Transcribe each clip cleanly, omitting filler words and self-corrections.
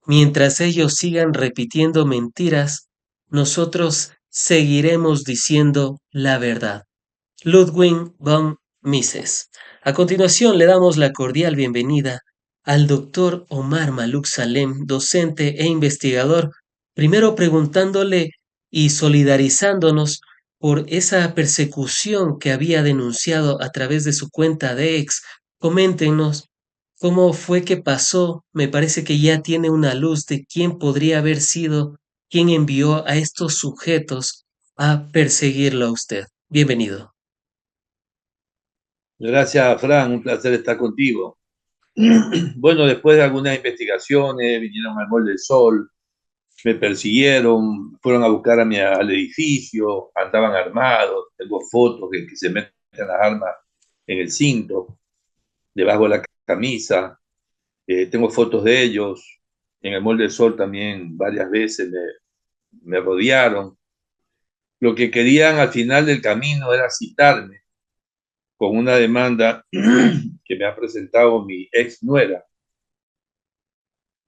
Mientras ellos sigan repitiendo mentiras, nosotros seguiremos diciendo la verdad. Ludwig von Mises. A continuación le damos la cordial bienvenida al doctor Omar Maluk Salem, docente e investigador, primero preguntándole y solidarizándonos por esa persecución que había denunciado a través de su cuenta de ex. Coméntenos cómo fue que pasó. Me parece que ya tiene una luz de quién podría haber sido quien envió a estos sujetos a perseguirlo a usted. Bienvenido. Gracias, Fran, un placer estar contigo. Bueno, después de algunas investigaciones, vinieron al Mall del Sol, me persiguieron, fueron a buscar al edificio, andaban armados, tengo fotos de que se meten las armas en el cinto, debajo de la camisa, tengo fotos de ellos, en el Mall del Sol también varias veces me rodearon. Lo que querían al final del camino era citarme con una demanda que me ha presentado mi ex nuera,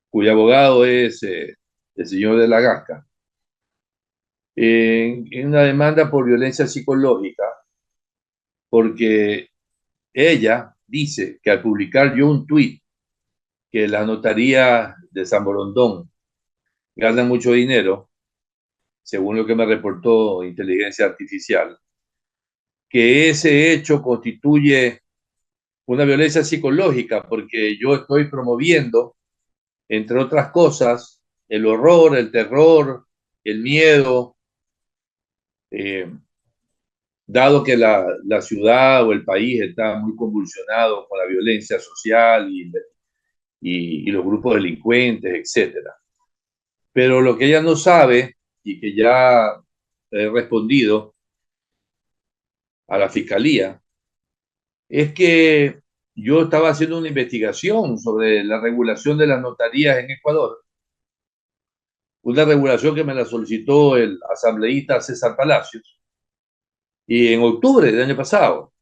cuyo abogado es el señor de la Gasca, en una demanda por violencia psicológica, porque ella dice que al publicar yo un tuit que la notaría de San Borondón gana mucho dinero, según lo que me reportó inteligencia artificial, que ese hecho constituye una violencia psicológica porque yo estoy promoviendo, entre otras cosas, el horror, el terror, el miedo, eh, dado que la ciudad o el país está muy convulsionado con la violencia social y los grupos delincuentes, etcétera. Pero lo que ella no sabe y que ya he respondido a la fiscalía es que yo estaba haciendo una investigación sobre la regulación de las notarías en Ecuador, una regulación que me la solicitó el asambleísta César Palacios, y en octubre del año pasado.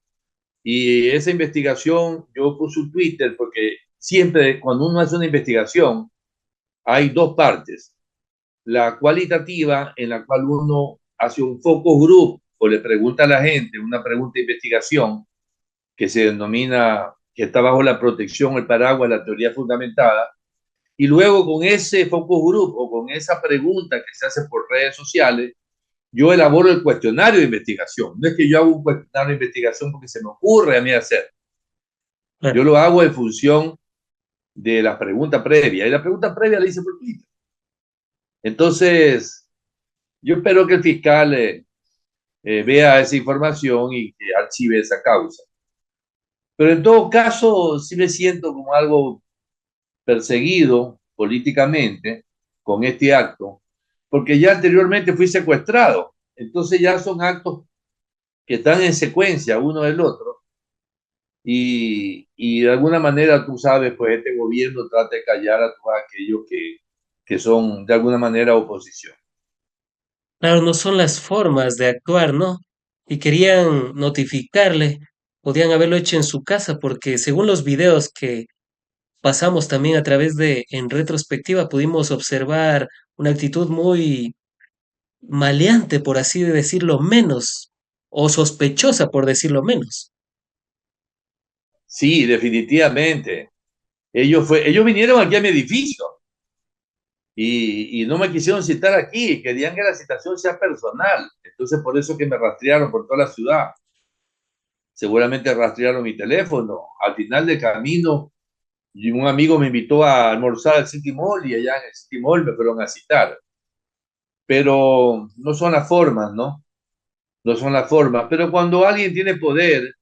Y esa investigación, yo puse un Twitter porque siempre cuando uno hace una investigación hay dos partes. La cualitativa, en la cual uno hace un focus group o le pregunta a la gente una pregunta de investigación que se denomina, que está bajo la protección, el paraguas, la teoría fundamentada. Y luego con ese focus group o con esa pregunta que se hace por redes sociales, yo elaboro el cuestionario de investigación. No es que yo hago un cuestionario de investigación porque se me ocurre a mí hacer. Yo Claro. lo hago en función de la pregunta previa. Y la pregunta previa la hice por Twitter. Entonces, yo espero que el fiscal vea esa información y que archive esa causa. Pero en todo caso, sí me siento como algo perseguido políticamente con este acto, porque ya anteriormente fui secuestrado. Entonces ya son actos que están en secuencia uno del otro. Y de alguna manera, tú sabes, pues este gobierno trata de callar a todos aquellos que son de alguna manera oposición. Claro, no son las formas de actuar, ¿no? Y querían notificarle, podían haberlo hecho en su casa, porque según los videos que pasamos también a través de, en retrospectiva, pudimos observar una actitud muy maleante, por así decirlo menos, o sospechosa, por decirlo menos. Sí, definitivamente. Ellos vinieron aquí a mi edificio y no me quisieron citar aquí, querían que la citación sea personal. Entonces, por eso que me rastrearon por toda la ciudad. Seguramente rastrearon mi teléfono. Al final del camino, y un amigo me invitó a almorzar al City Mall y allá en el City Mall me fueron a citar. Pero no son las formas, ¿no? No son las formas. Pero cuando alguien tiene poder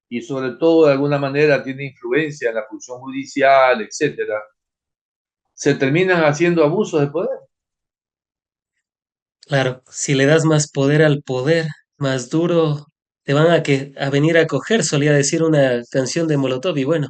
y sobre todo de alguna manera tiene influencia en la función judicial, etcétera, se terminan haciendo abusos de poder. Claro, si le das más poder al poder, más duro te van a venir a coger, solía decir una canción de Molotov. Y bueno,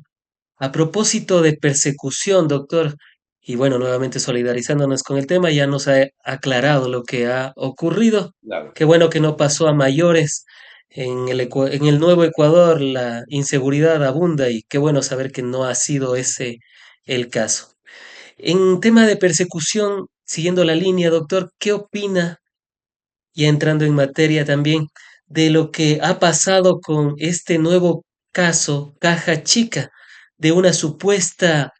a propósito de persecución, doctor, y bueno, nuevamente solidarizándonos con el tema, ya nos ha aclarado lo que ha ocurrido. Claro. Qué bueno que no pasó a mayores. En el Nuevo Ecuador la inseguridad abunda y qué bueno saber que no ha sido ese el caso. En tema de persecución, siguiendo la línea, doctor, ¿qué opina, ya entrando en materia también, de lo que ha pasado con este nuevo caso, Caja Chica, de una supuesta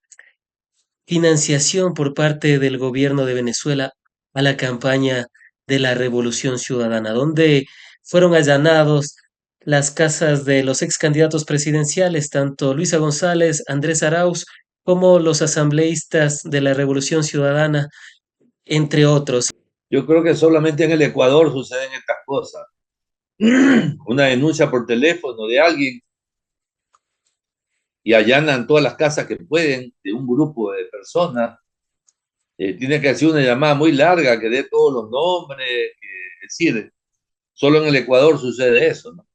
financiación por parte del gobierno de Venezuela a la campaña de la Revolución Ciudadana, donde fueron allanados las casas de los ex candidatos presidenciales, tanto Luisa González, Andrés Arauz, como los asambleístas de la Revolución Ciudadana, entre otros? Yo creo que solamente en el Ecuador suceden estas cosas. Una denuncia por teléfono de alguien y allanan todas las casas que pueden de un grupo de personas. Tiene que hacer una llamada muy larga que dé todos los nombres. Es decir, solo en el Ecuador sucede eso, ¿no?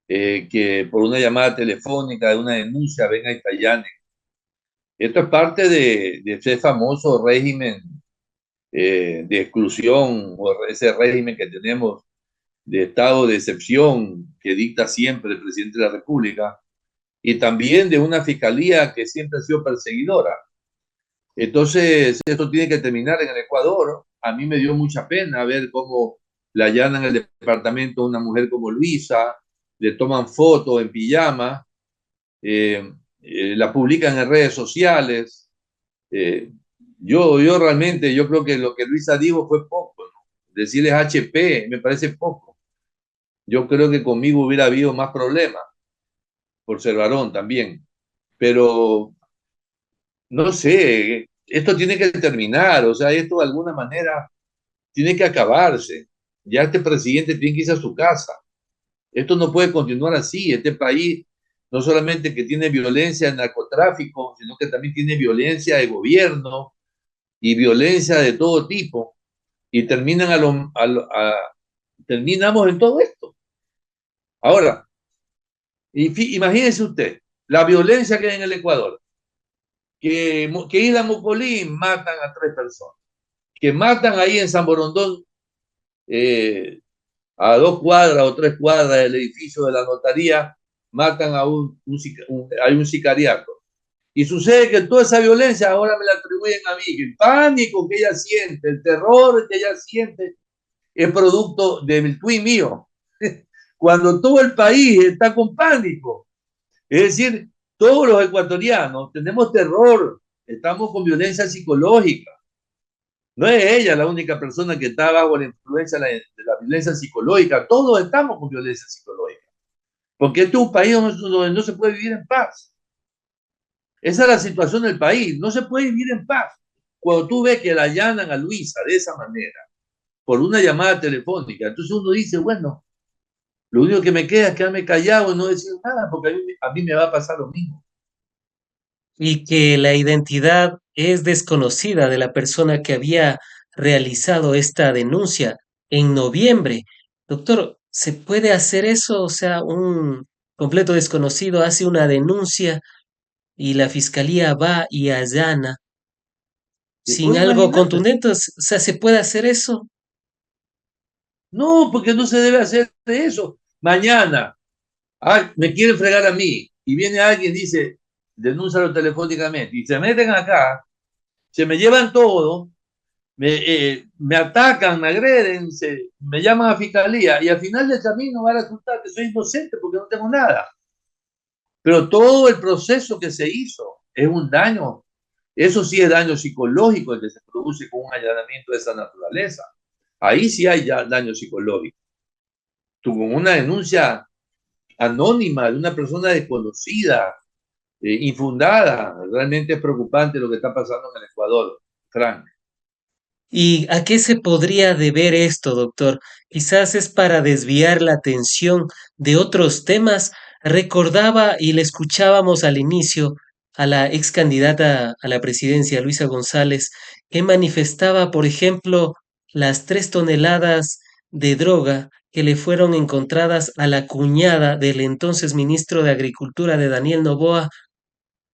Que por una llamada telefónica de una denuncia venga y te allanen. Esto es parte de ese famoso régimen de exclusión o ese régimen que tenemos de estado de excepción que dicta siempre el presidente de la República y también de una fiscalía que siempre ha sido perseguidora. Entonces, esto tiene que terminar en el Ecuador. A mí me dio mucha pena ver cómo le allanan el departamento a una mujer como Luisa, le toman fotos en pijama, la publican en redes sociales. Eh, yo realmente, yo creo que lo que Luisa dijo fue poco, ¿no? Decirles HP me parece poco. Yo creo que conmigo hubiera habido más problemas, por ser varón también. Pero no sé, esto tiene que terminar, o sea, esto de alguna manera tiene que acabarse. Ya este presidente tiene que irse a su casa. Esto no puede continuar así. Este país no solamente que tiene violencia, narcotráfico, sino que también tiene violencia de gobierno y violencia de todo tipo. Y terminamos en todo esto. Ahora, imagínese usted la violencia que hay en el Ecuador. Que Isla Mocolín matan a 3 personas. Que matan ahí en San Borondón eh, a 2 cuadras o 3 cuadras del edificio de la notaría, matan a hay un sicariato. Y sucede que toda esa violencia ahora me la atribuyen a mí. El pánico que ella siente, el terror que ella siente, es producto del tweet mío. Cuando todo el país está con pánico. Es decir, todos los ecuatorianos tenemos terror, estamos con violencia psicológica. No es ella la única persona que está bajo la influencia de la violencia psicológica. Todos estamos con violencia psicológica. Porque este es un país donde no se puede vivir en paz. Esa es la situación del país. No se puede vivir en paz. Cuando tú ves que la allanan a Luisa de esa manera, por una llamada telefónica, entonces uno dice, bueno, lo único que me queda es quedarme callado y no decir nada, porque a mí me va a pasar lo mismo. Y que la identidad es desconocida de la persona que había realizado esta denuncia en noviembre. Doctor, ¿se puede hacer eso? O sea, un completo desconocido hace una denuncia y la fiscalía va y allana ¿Se sin puede algo imaginar? contundente. O sea, ¿se puede hacer eso? No, porque no se debe hacer eso. Mañana, me quieren fregar a mí y viene alguien y dice, denúncialo telefónicamente y se meten acá, se me llevan todo, me atacan, me agreden, me llaman a fiscalía y al final del camino va a resultar que soy inocente porque no tengo nada. Pero todo el proceso que se hizo es un daño. Eso sí es daño psicológico el que se produce con un allanamiento de esa naturaleza. Ahí sí hay ya daño psicológico. Tú con una denuncia anónima de una persona desconocida, infundada, realmente es preocupante lo que está pasando en el Ecuador, Frank. ¿Y a qué se podría deber esto, doctor? Quizás es para desviar la atención de otros temas. Recordaba y le escuchábamos al inicio a la ex candidata a la presidencia, Luisa González, que manifestaba, por ejemplo, las 3 toneladas de droga que le fueron encontradas a la cuñada del entonces ministro de Agricultura de Daniel Noboa,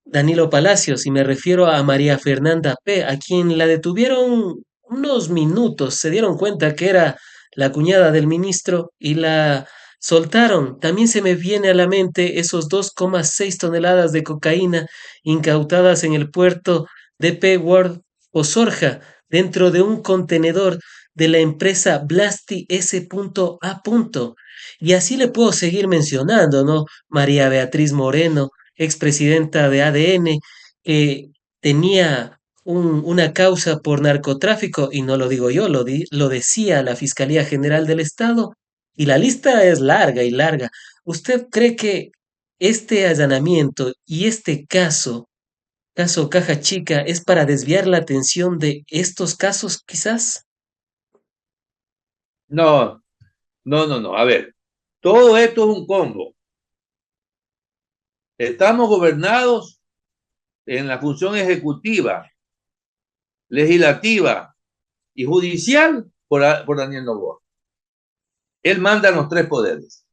Danilo Palacios, y me refiero a María Fernanda P., a quien la detuvieron unos minutos, se dieron cuenta que era la cuñada del ministro y la soltaron. También se me viene a la mente esos 2,6 toneladas de cocaína incautadas en el puerto DP World o Sorja dentro de un contenedor de la empresa Blasti S.A. Y así le puedo seguir mencionando, ¿no? María Beatriz Moreno, expresidenta de ADN, que tenía una causa por narcotráfico, y no lo digo yo, lo decía la Fiscalía General del Estado, y la lista es larga y larga. ¿Usted cree que este allanamiento y este caso Caja Chica, es para desviar la atención de estos casos, quizás? No, no, no, no. A ver, todo esto es un combo. Estamos gobernados en la función ejecutiva, legislativa y judicial por Daniel Noboa. Él manda los tres poderes.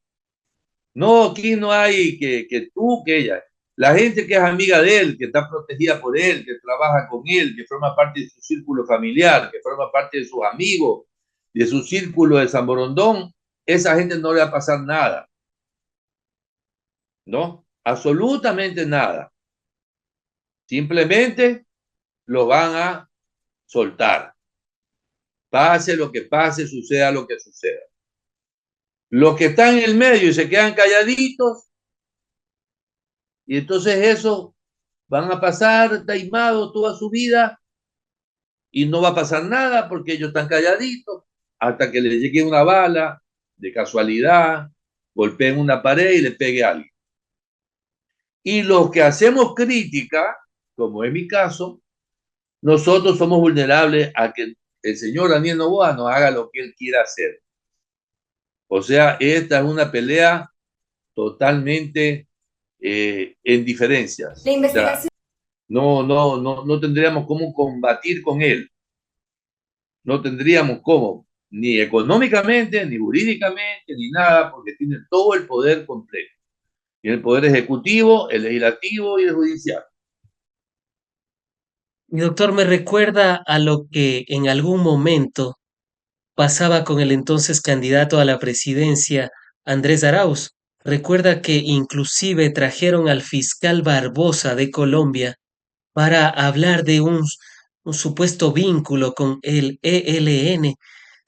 No, aquí no hay que tú, que ella. La gente que es amiga de él, que está protegida por él, que trabaja con él, que forma parte de su círculo familiar, que forma parte de sus amigos, de su círculo de San Borondón, esa gente no le va a pasar nada. ¿No? Absolutamente nada. Simplemente lo van a soltar. Pase lo que pase, suceda lo que suceda. Los que están en el medio y se quedan calladitos, y entonces eso van a pasar taimados toda su vida y no va a pasar nada porque ellos están calladitos hasta que les llegue una bala de casualidad, golpeen una pared y le pegue a alguien. Y los que hacemos crítica, como es mi caso, nosotros somos vulnerables a que el señor Daniel Noboa nos haga lo que él quiera hacer. O sea, esta es una pelea totalmente en diferencias. La investigación. No tendríamos cómo combatir con él. No tendríamos cómo, ni económicamente, ni jurídicamente, ni nada, porque tiene todo el poder completo. Tiene el poder ejecutivo, el legislativo y el judicial. Mi doctor me recuerda a lo que en algún momento pasaba con el entonces candidato a la presidencia, Andrés Arauz. Recuerda que inclusive trajeron al fiscal Barbosa de Colombia para hablar de un supuesto vínculo con el ELN.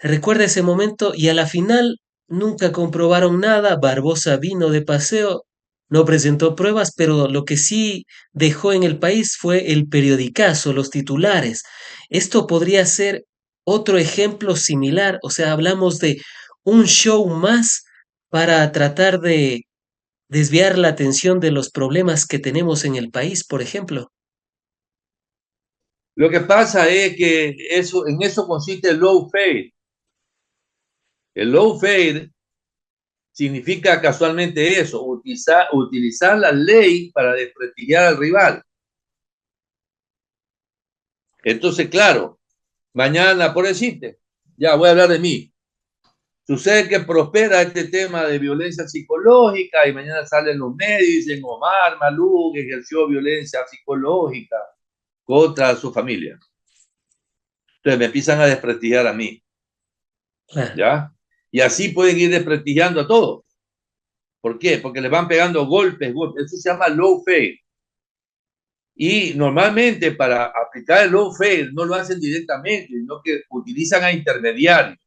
Recuerda ese momento y a la final nunca comprobaron nada. Barbosa vino de paseo, no presentó pruebas, pero lo que sí dejó en el país fue el periodicazo, los titulares. Esto podría ser otro ejemplo similar, o sea, hablamos de un show más para tratar de desviar la atención de los problemas que tenemos en el país, por ejemplo. Lo que pasa es que en eso consiste el lawfare. El lawfare significa casualmente eso, utilizar la ley para desprestigiar al rival. Entonces, claro, mañana, por decirte, ya voy a hablar de mí. Sucede que prospera este tema de violencia psicológica y mañana salen los medios y dicen Omar Malú ejerció violencia psicológica contra su familia. Entonces me empiezan a desprestigiar a mí, Claro. ¿ya? Y así pueden ir desprestigiando a todos. ¿Por qué? Porque les van pegando golpes. Eso se llama lawfare. Y normalmente para aplicar el lawfare no lo hacen directamente, sino que utilizan a intermediarios.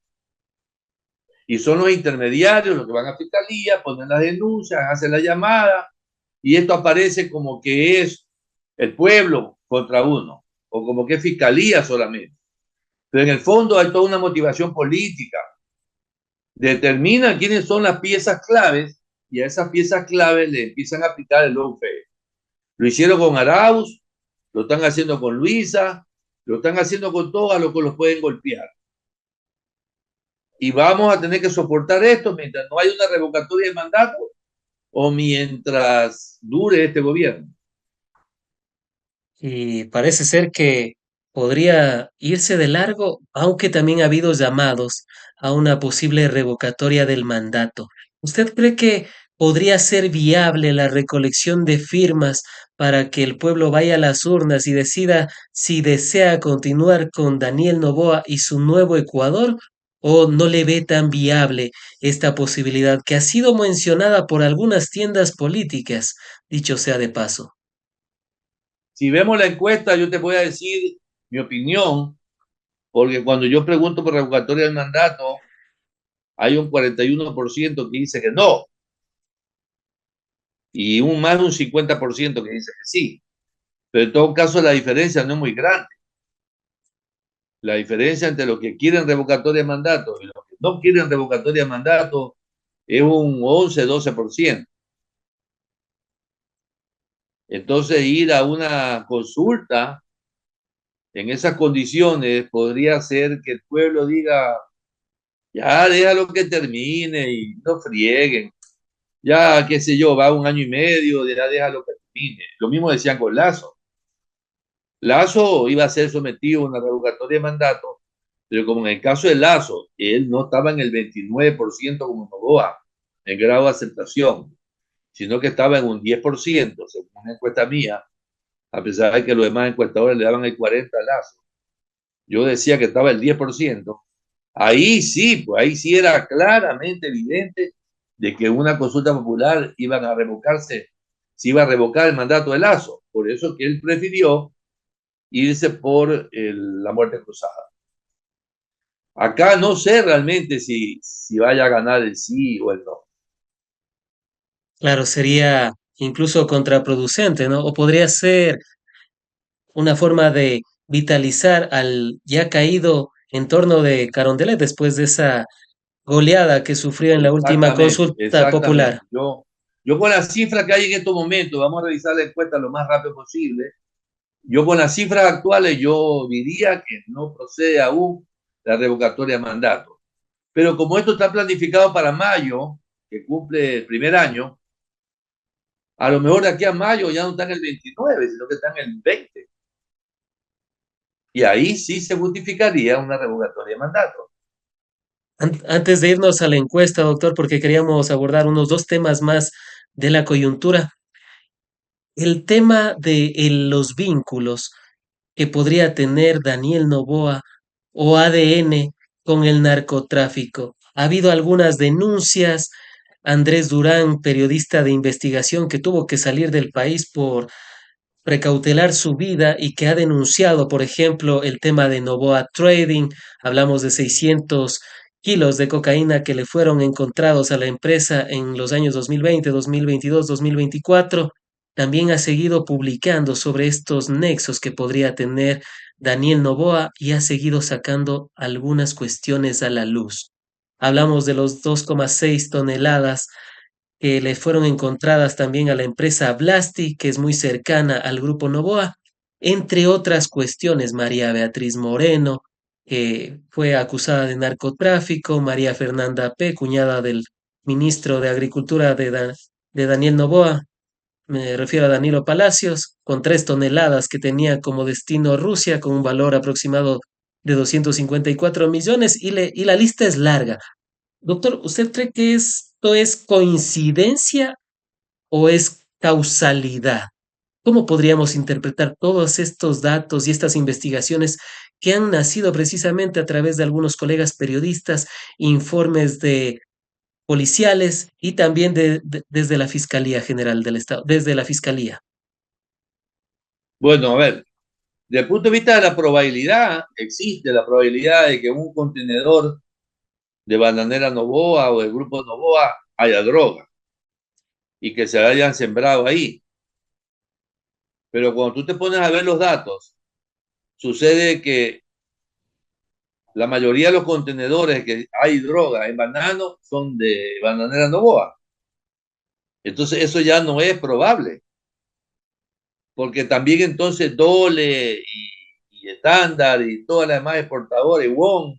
Y son los intermediarios los que van a fiscalía, ponen las denuncias, hacen la llamada, y esto aparece como que es el pueblo contra uno, o como que es fiscalía solamente. Pero en el fondo hay toda una motivación política. Determinan quiénes son las piezas claves y a esas piezas claves le empiezan a aplicar el lawfare. Lo hicieron con Arauz, lo están haciendo con Luisa, lo están haciendo con todos a los que los pueden golpear. Y vamos a tener que soportar esto mientras no haya una revocatoria de mandato o mientras dure este gobierno. Y parece ser que podría irse de largo, aunque también ha habido llamados a una posible revocatoria del mandato. ¿Usted cree que podría ser viable la recolección de firmas para que el pueblo vaya a las urnas y decida si desea continuar con Daniel Noboa y su nuevo Ecuador? ¿O no le ve tan viable esta posibilidad que ha sido mencionada por algunas tiendas políticas, dicho sea de paso? Si vemos la encuesta, yo te voy a decir mi opinión, porque cuando yo pregunto por revocatoria del mandato, hay un 41% que dice que no, y más de un 50% que dice que sí. Pero en todo caso, la diferencia no es muy grande. La diferencia entre los que quieren revocatoria de mandato y los que no quieren revocatoria de mandato es un 11-12%. Entonces, ir a una consulta en esas condiciones podría ser que el pueblo diga, ya déjalo que termine y no frieguen. Ya, qué sé yo, va un año y medio, ya déjalo que termine. Lo mismo decían con Lazo. Lazo iba a ser sometido a una revocatoria de mandato, pero como en el caso de Lazo, él no estaba en el 29% como Noboa, en grado de aceptación, sino que estaba en un 10%, según una encuesta mía, a pesar de que los demás encuestadores le daban el 40% a Lazo. Yo decía que estaba el 10%. Ahí sí, pues ahí sí era claramente evidente de que una consulta popular iban a revocarse, se iba a revocar el mandato de Lazo. Por eso que él prefirió irse por la muerte cruzada. Acá no sé realmente si vaya a ganar el sí o el no. Claro, sería incluso contraproducente, ¿no? O podría ser una forma de vitalizar al ya caído entorno de Carondelet después de esa goleada que sufrió en la última Exactamente, consulta popular. exactamente. Yo con las cifras que hay en estos momentos, vamos a revisar la encuesta lo más rápido posible. Yo con las cifras actuales, yo diría que no procede aún la revocatoria de mandato. Pero como esto está planificado para mayo, que cumple el primer año, a lo mejor de aquí a mayo ya no está en el 29, sino que está en el 20. Y ahí sí se justificaría una revocatoria de mandato. Antes de irnos a la encuesta, doctor, porque queríamos abordar unos dos temas más de la coyuntura, el tema de los vínculos que podría tener Daniel Noboa o ADN con el narcotráfico. Ha habido algunas denuncias. Andrés Durán, periodista de investigación que tuvo que salir del país por precautelar su vida y que ha denunciado, por ejemplo, el tema de Novoa Trading. Hablamos de 600 kilos de cocaína que le fueron encontrados a la empresa en los años 2020, 2022, 2024. También ha seguido publicando sobre estos nexos que podría tener Daniel Noboa y ha seguido sacando algunas cuestiones a la luz. Hablamos de los 2,6 toneladas que le fueron encontradas también a la empresa Blasti, que es muy cercana al grupo Novoa, entre otras cuestiones, María Beatriz Moreno, que fue acusada de narcotráfico, María Fernanda P., cuñada del ministro de Agricultura de Daniel Novoa, me refiero a Danilo Palacios, con 3 toneladas que tenía como destino Rusia, con un valor aproximado de 254 millones, y la lista es larga. Doctor, ¿usted cree que esto es coincidencia o es causalidad? ¿Cómo podríamos interpretar todos estos datos y estas investigaciones que han nacido precisamente a través de algunos colegas periodistas, informes de policiales y también desde la Fiscalía General del Estado, desde la Fiscalía? Bueno, a ver, desde el punto de vista de la probabilidad, existe la probabilidad de que en un contenedor de Bananera Novoa o del grupo Novoa haya droga y que se hayan sembrado ahí. Pero cuando tú te pones a ver los datos, sucede que la mayoría de los contenedores que hay droga en Banano son de Bananera Novoa. Entonces eso ya no es probable, porque también entonces Dole y Estándar y todas las demás exportadoras, y Wong,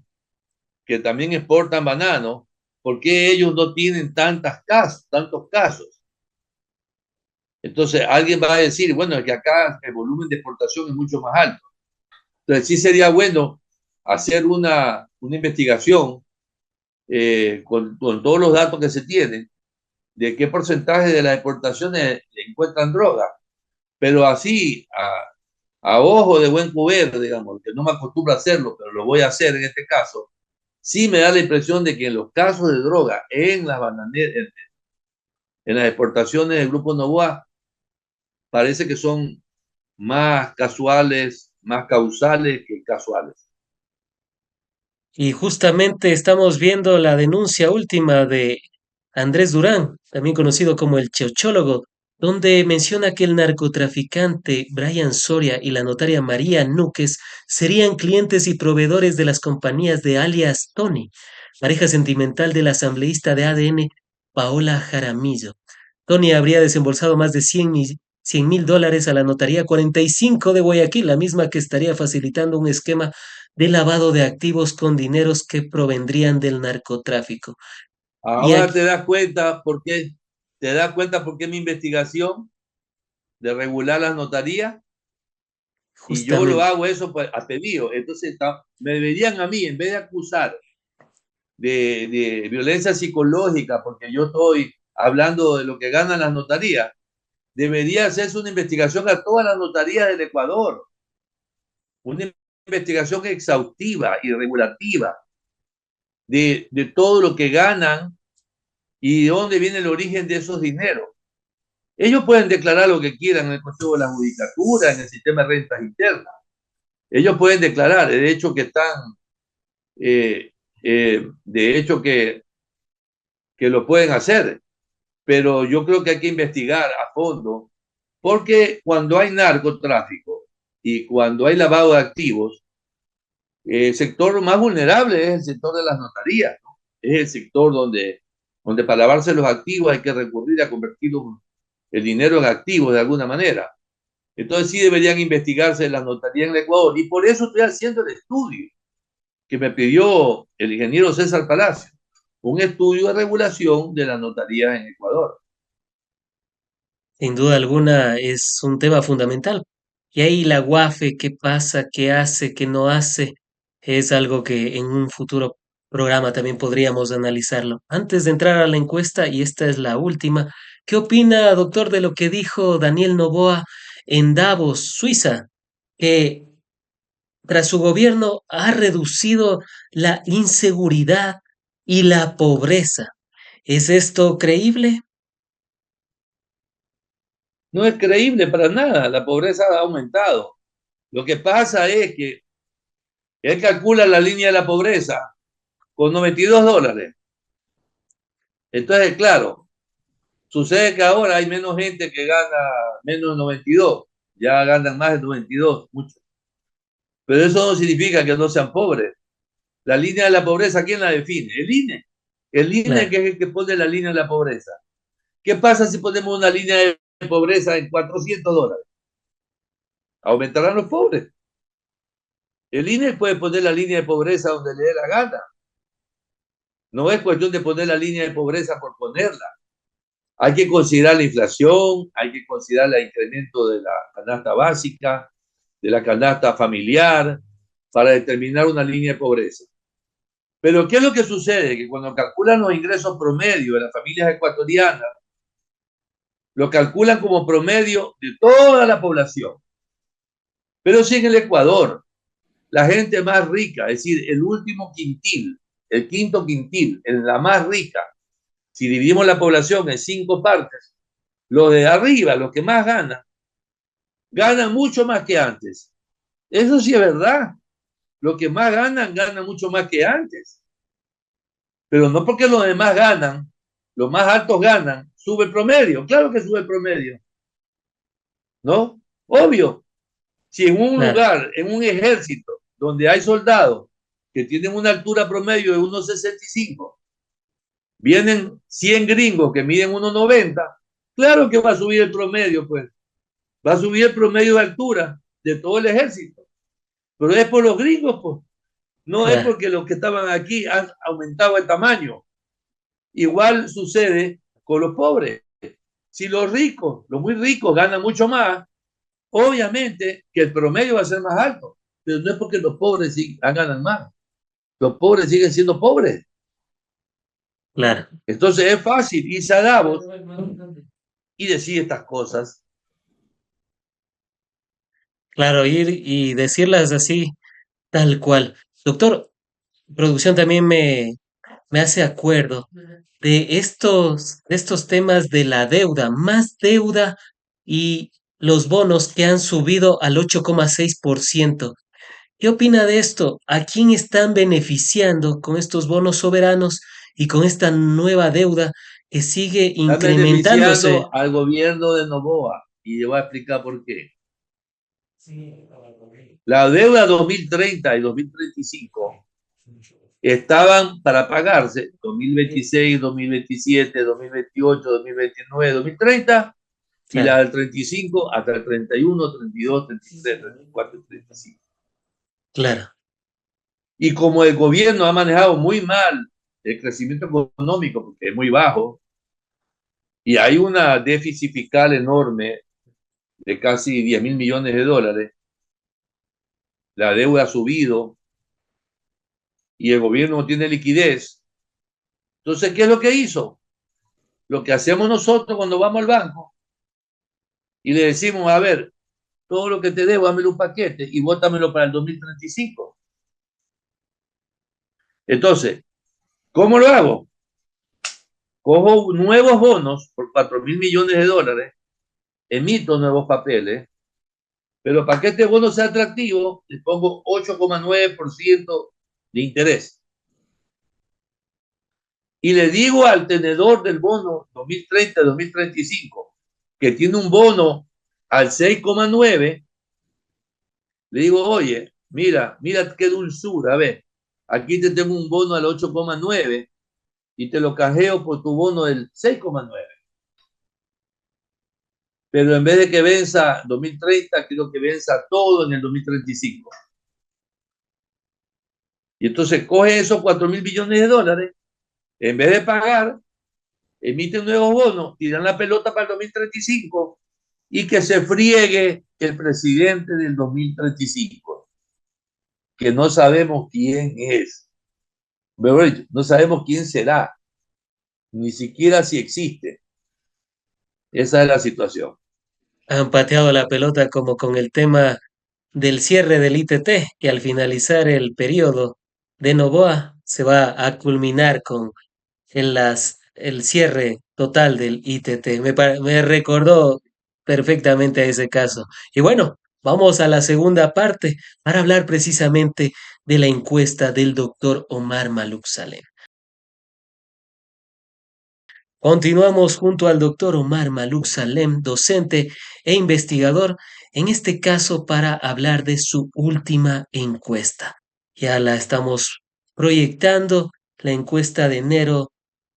que también exportan banano, ¿por qué ellos no tienen tantos casos? Entonces alguien va a decir, bueno, es que acá el volumen de exportación es mucho más alto. Entonces sí sería bueno hacer una investigación con todos los datos que se tienen de qué porcentaje de las exportaciones encuentran droga, pero así a ojo de buen cubero, digamos, que no me acostumbro a hacerlo, pero lo voy a hacer en este caso, sí me da la impresión de que en los casos de droga en las bananeras, en las exportaciones del Grupo Novoa, parece que son más casuales, más causales que casuales. Y justamente estamos viendo la denuncia última de Andrés Durán, también conocido como el Cheuchólogo, donde menciona que el narcotraficante Brian Soria y la notaria María Núquez serían clientes y proveedores de las compañías de alias Tony, pareja sentimental del asambleísta de ADN Paola Jaramillo. Tony habría desembolsado más de 100 mil dólares a la notaría 45 de Guayaquil, la misma que estaría facilitando un esquema de lavado de activos con dineros que provendrían del narcotráfico. Y Ahora aquí, te das cuenta por qué mi investigación de regular las notarías y yo lo justamente, hago eso pues, a pedido. Entonces me deberían a mí, en vez de acusar de violencia psicológica, porque yo estoy hablando de lo que ganan las notarías, debería hacerse una investigación a todas las notarías del Ecuador, una investigación exhaustiva y regulativa de todo lo que ganan y de dónde viene el origen de esos dineros. Ellos pueden declarar lo que quieran en el Consejo de la Judicatura, en el sistema de rentas internas. Ellos pueden declarar, de hecho que están, de hecho que lo pueden hacer, pero yo creo que hay que investigar a fondo, porque cuando hay narcotráfico y cuando hay lavado de activos, el sector más vulnerable es el sector de las notarías, ¿no? Es el sector donde para lavarse los activos hay que recurrir a convertir el dinero en activos de alguna manera. Entonces sí deberían investigarse las notarías en el Ecuador y por eso estoy haciendo el estudio que me pidió el ingeniero César Palacio, un estudio de regulación de las notarías en Ecuador. sin duda alguna, es un tema fundamental. Y ahí la UAFE, qué pasa, qué hace, qué no hace, es algo que en un futuro programa también podríamos analizarlo. Antes de entrar a la encuesta, y esta es la última, ¿qué opina, doctor, de lo que dijo Daniel Noboa en Davos, Suiza? Que tras su gobierno ha reducido la inseguridad y la pobreza. ¿Es esto creíble? No es creíble para nada, la pobreza ha aumentado. Lo que pasa es que él calcula la línea de la pobreza con $92. Entonces, claro, sucede que ahora hay menos gente que gana menos de 92, ya ganan más de 92, mucho. Pero eso no significa que no sean pobres. La línea de la pobreza, ¿quién la define? El INE. El INE Claro, que es el que pone la línea de la pobreza. ¿Qué pasa si ponemos una línea de pobreza en $400? Aumentarán los pobres. El INE puede poner la línea de pobreza donde le dé la gana. No es cuestión de poner la línea de pobreza por ponerla. Hay que considerar la inflación, hay que considerar el incremento de la canasta básica, de la canasta familiar, para determinar una línea de pobreza. Pero ¿qué es lo que sucede? Que cuando calculan los ingresos promedio de las familias ecuatorianas, lo calculan como promedio de toda la población. Pero si en el Ecuador la gente más rica, es decir, el último quintil, el quinto quintil, en la más rica, si dividimos la población en 5 partes, los de arriba, los que más ganan, ganan mucho más que antes. Eso sí es verdad. Los que más ganan, ganan mucho más que antes. Pero no porque los demás ganan, los más altos ganan, sube el promedio. Claro que sube el promedio, ¿no? Obvio. Si en un claro. lugar, en un ejército, donde hay soldados que tienen una altura promedio de 1,65, vienen 100 gringos que miden 1,90, claro que va a subir el promedio, pues. Va a subir el promedio de altura de todo el ejército. Pero es por los gringos, pues. No es Claro. porque los que estaban aquí han aumentado el tamaño. Igual sucede con los pobres. Si los ricos, los muy ricos, ganan mucho más, obviamente que el promedio va a ser más alto. Pero no es porque los pobres ganan más. Los pobres siguen siendo pobres. Claro, Entonces es fácil irse a Davos y decir estas cosas. claro, ir y decirlas así, tal cual. Doctor, producción también me hace acuerdo de estos temas de la deuda, más deuda y los bonos que han subido al 8,6%. ¿Qué opina de esto? ¿A quién están beneficiando con estos bonos soberanos y con esta nueva deuda que sigue Están incrementándose? beneficiando al gobierno de Noboa y le voy a explicar por qué. La deuda 2030 y 2035 estaban para pagarse 2026, 2027, 2028, 2029, 2030 y la Claro, del 35 hasta el 31, 32, 33, 34 y 35. claro. Y como el gobierno ha manejado muy mal el crecimiento económico, porque es muy bajo, y hay una déficit fiscal enorme de casi 10 mil millones de dólares, la deuda ha subido y el gobierno no tiene liquidez. Entonces, ¿qué es lo que hizo? Lo que hacemos nosotros cuando vamos al banco y le decimos, a ver, todo lo que te debo, dámelo un paquete y bótamelo para el 2035. Entonces, ¿cómo lo hago? Cojo nuevos bonos por 4 mil millones de dólares, emito nuevos papeles, pero para que este bono sea atractivo, le pongo 8,9% de interés. Y le digo al tenedor del bono 2030-2035, que tiene un bono al 6,9, le digo, oye, mira qué dulzura, a ver, aquí te tengo un bono al 8,9 y te lo canjeo por tu bono del 6,9. Pero en vez de que venza 2030, quiero que venza todo en el 2035. Y entonces coge esos 4 mil billones de dólares, en vez de pagar, emiten nuevos bonos, tiran la pelota para el 2035 y que se friegue el presidente del 2035, que no sabemos quién es. No sabemos quién será, ni siquiera si existe. Esa es la situación. Han pateado la pelota como con el tema del cierre del ITT, que al finalizar el periodo de Novoa se va a culminar con el cierre total del ITT. Me recordó perfectamente a ese caso. Y bueno, vamos a la segunda parte para hablar precisamente de la encuesta del doctor Omar Maluk Salem. Continuamos junto al doctor Omar Maluk Salem, docente e investigador, en este caso para hablar de su última encuesta. Ya la estamos proyectando, la encuesta de enero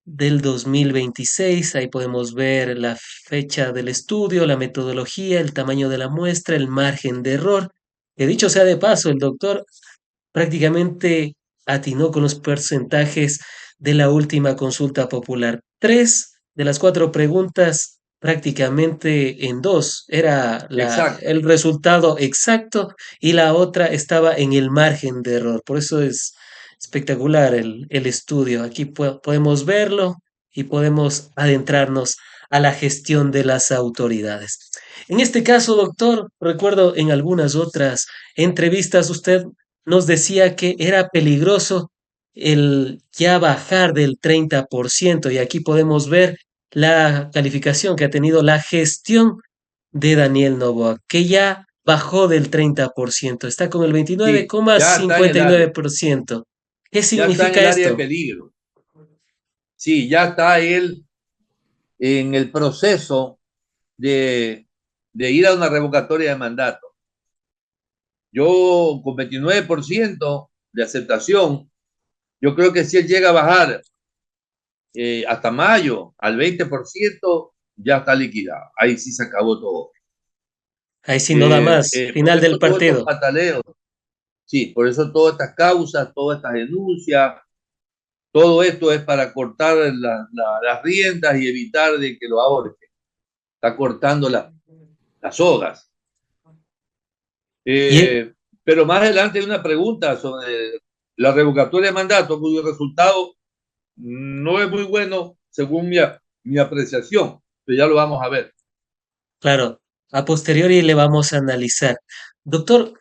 del 2026. Ahí podemos ver la fecha del estudio, la metodología, el tamaño de la muestra, el margen de error. Que dicho sea de paso, el doctor prácticamente atinó con los porcentajes de la última consulta popular. Tres de las cuatro preguntas, prácticamente en dos, era Exacto. el resultado exacto y la otra estaba en el margen de error. Por eso es espectacular el estudio. Aquí podemos verlo y podemos adentrarnos a la gestión de las autoridades. En este caso, doctor, recuerdo en algunas otras entrevistas usted nos decía que era peligroso el ya bajar del 30% y aquí podemos ver la calificación que ha tenido la gestión de Daniel Noboa, que ya bajó del 30%, está con el veintinueve Sí, coma ya está en cincuenta el y nueve área. por ciento. ¿Qué Ya está en significa el área de esto? peligro. Sí, ya está él en el proceso de, de ir a una revocatoria de mandato. Yo con 29% de aceptación, yo creo que si él llega a bajar hasta mayo al 20%, ya está liquidado. Ahí sí se acabó todo. Ahí sí no da más, Por final del eso todos estos partido. pataleos, sí, por eso todas estas causas, todas estas denuncias, todo esto es para cortar las riendas y evitar de que lo ahorque. Está cortando las sogas. Y Pero más adelante hay una pregunta sobre la revocatoria de mandato, cuyo resultado no es muy bueno según mi apreciación, pero ya lo vamos a ver. claro, a posteriori le vamos a analizar. Doctor,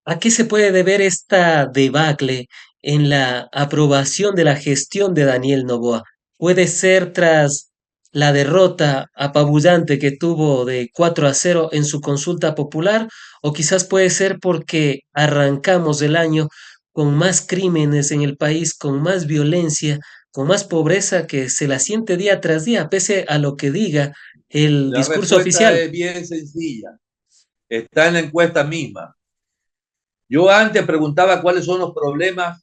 ¿a qué se puede deber esta debacle en la aprobación de la gestión de Daniel Noboa? ¿Puede ser tras la derrota apabullante que tuvo de 4-0 en su consulta popular, o quizás puede ser porque arrancamos el año con más crímenes en el país, con más violencia, con más pobreza que se la siente día tras día, pese a lo que diga el La discurso respuesta oficial. es bien sencilla. Está en la encuesta misma. Yo antes preguntaba cuáles son los problemas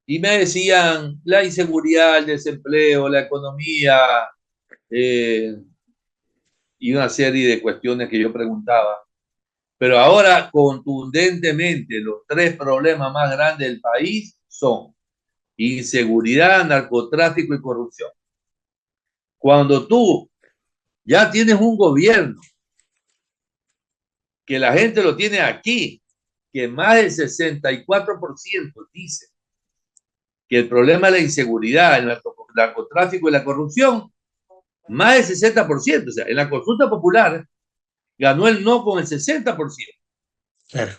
y me decían la inseguridad, el desempleo, la economía eh, y una serie de cuestiones que yo preguntaba. Pero ahora contundentemente los tres problemas más grandes del país son inseguridad, narcotráfico y corrupción. Cuando tú ya tienes un gobierno que la gente lo tiene aquí, que más del 64% dice que el problema es la inseguridad, el narcotráfico y la corrupción, más del 60%. O sea, en la consulta popular ganó el no con el 60%. Claro.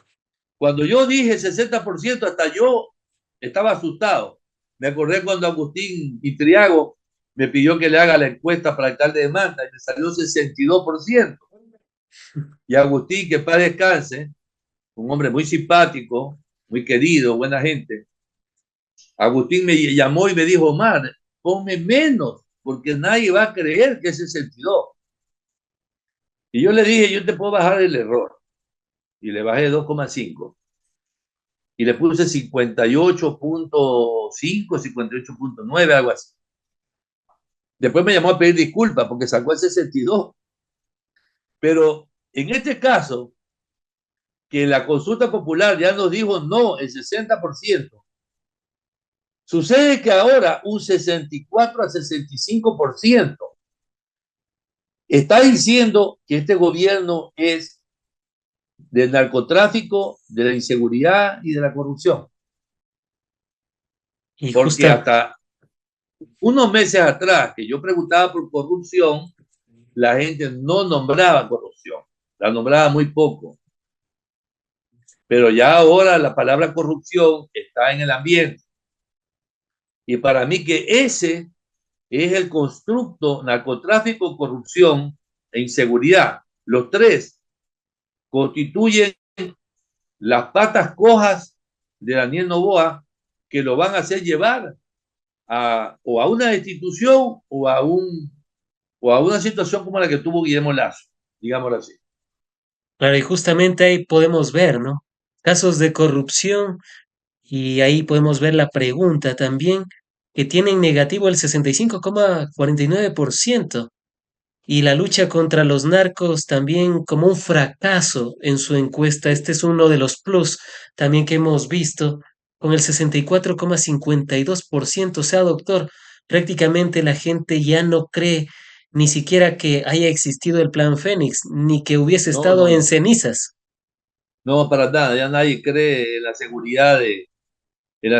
Cuando yo dije 60%, hasta yo estaba asustado. Me acordé cuando Agustín Itriago me pidió que le haga la encuesta para alcalde de Manta y me salió 62%. Y Agustín, que para descanse, un hombre muy simpático, muy querido, buena gente. Agustín me llamó y me dijo, Omar, ponme menos, porque nadie va a creer que es 62. Y yo le dije, yo te puedo bajar el error. Y le bajé 2,5. Y le puse 58,5, 58,9, algo así. Después me llamó a pedir disculpas porque sacó el 62. Pero en este caso, que la consulta popular ya nos dijo no, el 60%, sucede que ahora un 64 a 65% está diciendo que este gobierno es del narcotráfico, de la inseguridad y de la corrupción. Y Porque justa, hasta unos meses atrás que yo preguntaba por corrupción, la gente no nombraba corrupción, la nombraba muy poco. Pero ya ahora la palabra corrupción está en el ambiente. Y para mí que ese es el constructo narcotráfico, corrupción e inseguridad. Los tres constituyen las patas cojas de Daniel Noboa que lo van a hacer llevar o a una destitución o a una situación como la que tuvo Guillermo Lazo, digámoslo así. claro, y justamente ahí podemos ver, ¿no? Casos de corrupción. Y ahí podemos ver la pregunta también, que tienen negativo el 65,49%. Y la lucha contra los narcos también como un fracaso en su encuesta. Este es uno de los plus también que hemos visto, con el 64,52%. O sea, doctor, prácticamente la gente ya no cree ni siquiera que haya existido el Plan Fénix, ni que hubiese No, estado no, en no. cenizas. No, para nada. Ya nadie cree en la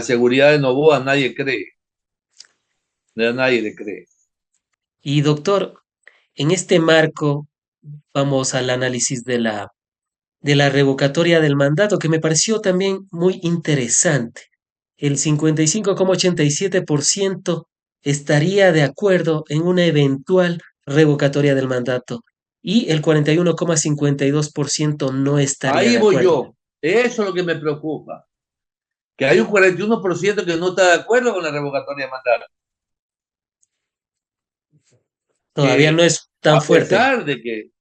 seguridad de Novoa, nadie cree. Ya nadie le cree. Y doctor, en este marco vamos al análisis de la revocatoria del mandato, que me pareció también muy interesante. El 55,87% estaría de acuerdo en una eventual revocatoria del mandato y el 41,52% no estaría Ahí de voy acuerdo. yo. Eso es lo que me preocupa. Que hay un 41% que no está de acuerdo con la revocatoria de mandato. Todavía no Que es tan a fuerte. pesar de que,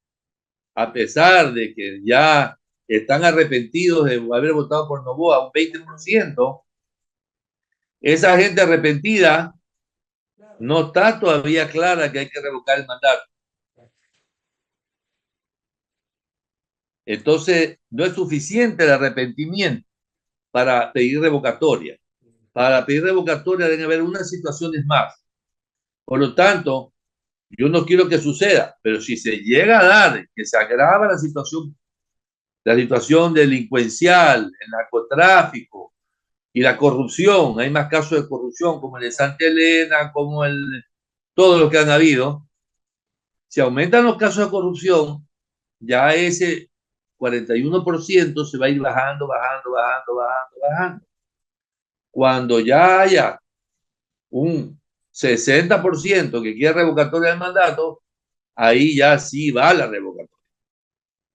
a pesar de que ya están arrepentidos de haber votado por Novoa, un 20%, esa gente arrepentida no está todavía clara que hay que revocar el mandato. Entonces, no es suficiente el arrepentimiento para pedir revocatoria. Para pedir revocatoria deben haber unas situaciones más. Por lo tanto, yo no quiero que suceda, pero si se llega a dar que se agrava la situación delincuencial, el narcotráfico y la corrupción, hay más casos de corrupción como el de Santa Elena, como todo lo que han habido, si aumentan los casos de corrupción, ya ese 41% se va a ir bajando, bajando, bajando, bajando, bajando. Cuando ya haya un 60% que quiere revocatoria del mandato, ahí ya sí va la revocatoria.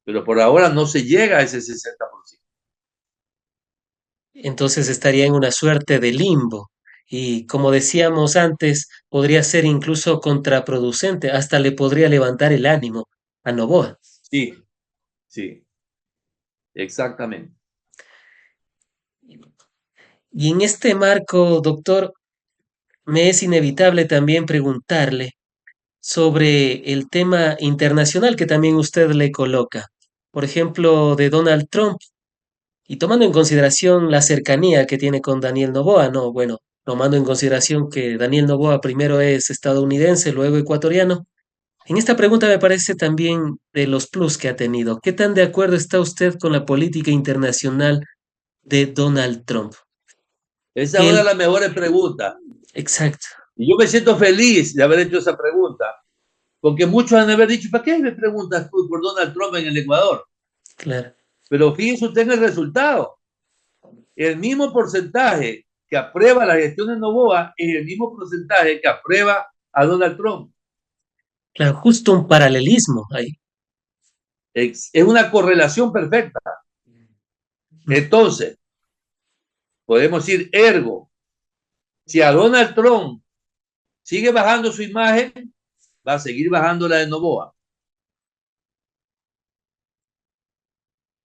Pero por ahora no se llega a ese 60%. Entonces estaría en una suerte de limbo. Y como decíamos antes, podría ser incluso contraproducente, hasta le podría levantar el ánimo a Noboa. Sí, sí, exactamente. Y en este marco, doctor, me es inevitable también preguntarle sobre el tema internacional que también usted le coloca. Por ejemplo, de Donald Trump, y tomando en consideración la cercanía que tiene con Daniel Noboa, no, bueno, tomando en consideración que Daniel Noboa primero es estadounidense, luego ecuatoriano. En esta pregunta me parece también de los plus que ha tenido. ¿Qué tan de acuerdo está usted con la política internacional de Donald Trump? Esa es una de Él, las mejores preguntas. exacto, Y yo me siento feliz de haber hecho esa pregunta, porque muchos han de haber dicho, ¿para qué me preguntas tú por Donald Trump en el Ecuador? claro. Pero fíjense usted en el resultado. El mismo porcentaje que aprueba la gestión de Novoa es el mismo porcentaje que aprueba a Donald Trump. Claro, justo un paralelismo ahí. Es una correlación perfecta. Mm. Entonces, podemos decir, ergo, si a Donald Trump sigue bajando su imagen, va a seguir bajando la de Novoa.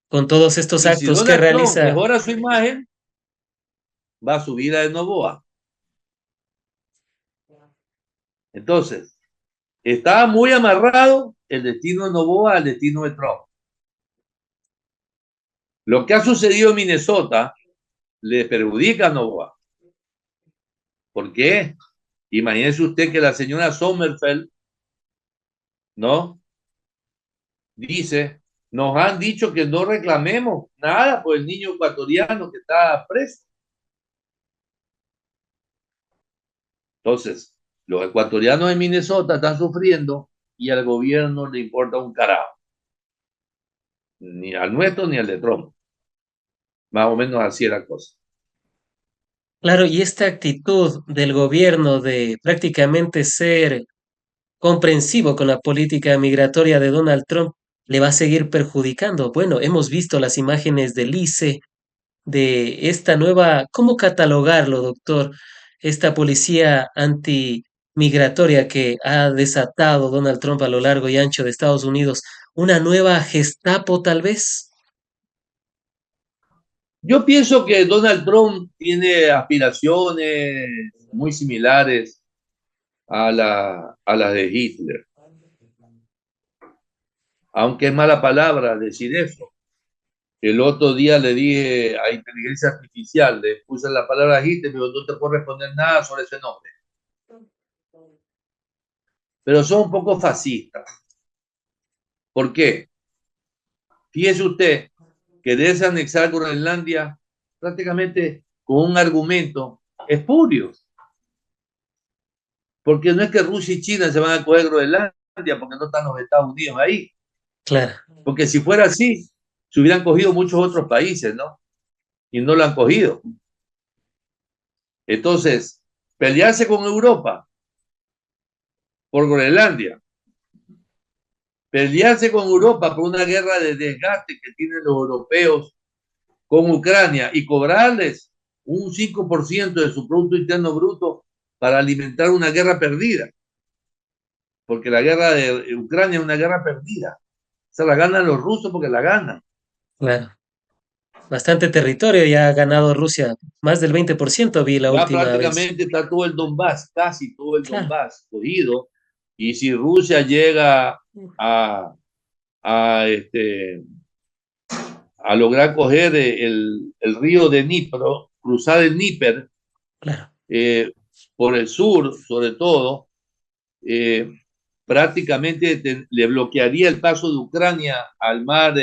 Con todos estos Y si actos que Donald Trump realiza, mejora su imagen, va a subir la de Novoa. Entonces, estaba muy amarrado el destino de Novoa al destino de Trump. Lo que ha sucedido en Minnesota le perjudica a Novoa. ¿Por qué? Imagínese usted que la señora Sommerfeld, ¿no? Dice, nos han dicho que no reclamemos nada por el niño ecuatoriano que está preso. Entonces, los ecuatorianos de Minnesota están sufriendo y al gobierno le importa un carajo. Ni al nuestro ni al de Trump. Más o menos así era la cosa. claro, y esta actitud del gobierno de prácticamente ser comprensivo con la política migratoria de Donald Trump le va a seguir perjudicando. Bueno, hemos visto las imágenes del ICE, de esta nueva, ¿cómo catalogarlo, doctor? Esta policía antimigratoria que ha desatado Donald Trump a lo largo y ancho de Estados Unidos, una nueva Gestapo tal vez. Yo pienso que Donald Trump tiene aspiraciones muy similares a las de Hitler. Aunque es mala palabra decir eso. El otro día le dije a inteligencia artificial, le puse la palabra Hitler, pero no te puedo responder nada sobre ese nombre. Pero son un poco fascistas. ¿Por qué? Fíjese usted que desanexar Groenlandia prácticamente con un argumento espurio. Porque no es que Rusia y China se van a coger Groenlandia porque no están los Estados Unidos ahí. Claro, Porque si fuera así, se hubieran cogido muchos otros países, ¿no? Y no lo han cogido. Entonces, pelearse con Europa por Groenlandia, pelearse con Europa por una guerra de desgaste que tienen los europeos con Ucrania y cobrarles un 5% de su Producto Interno Bruto para alimentar una guerra perdida. Porque la guerra de Ucrania es una guerra perdida. O sea, la ganan los rusos porque la ganan. claro. Bastante territorio ya ha ganado Rusia, más del 20% vi la Ya última vez. prácticamente está todo el Donbass, casi todo el Claro, Donbass cogido. Y si Rusia llega a, a, a lograr coger el río de Dnipro, cruzar el Níper claro, eh, por el sur, sobre todo, eh, prácticamente le bloquearía el paso de Ucrania al mar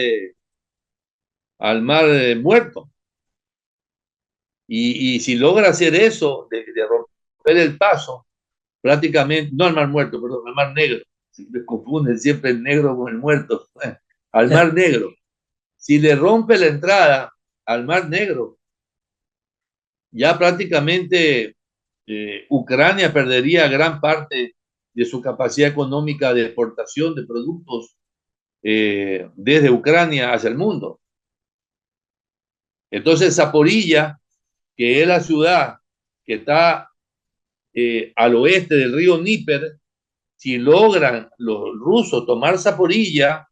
muerto. Y si logra hacer eso, de romper el paso, prácticamente, no al mar muerto, perdón, al mar negro. Me confunden siempre el negro con el muerto. Al mar negro. Si le rompe la entrada al mar negro, ya prácticamente Ucrania perdería gran parte de su capacidad económica de exportación de productos desde Ucrania hacia el mundo. Entonces, Zaporilla, que es la ciudad que está al oeste del río Níper, si logran los rusos tomar Zaporilla,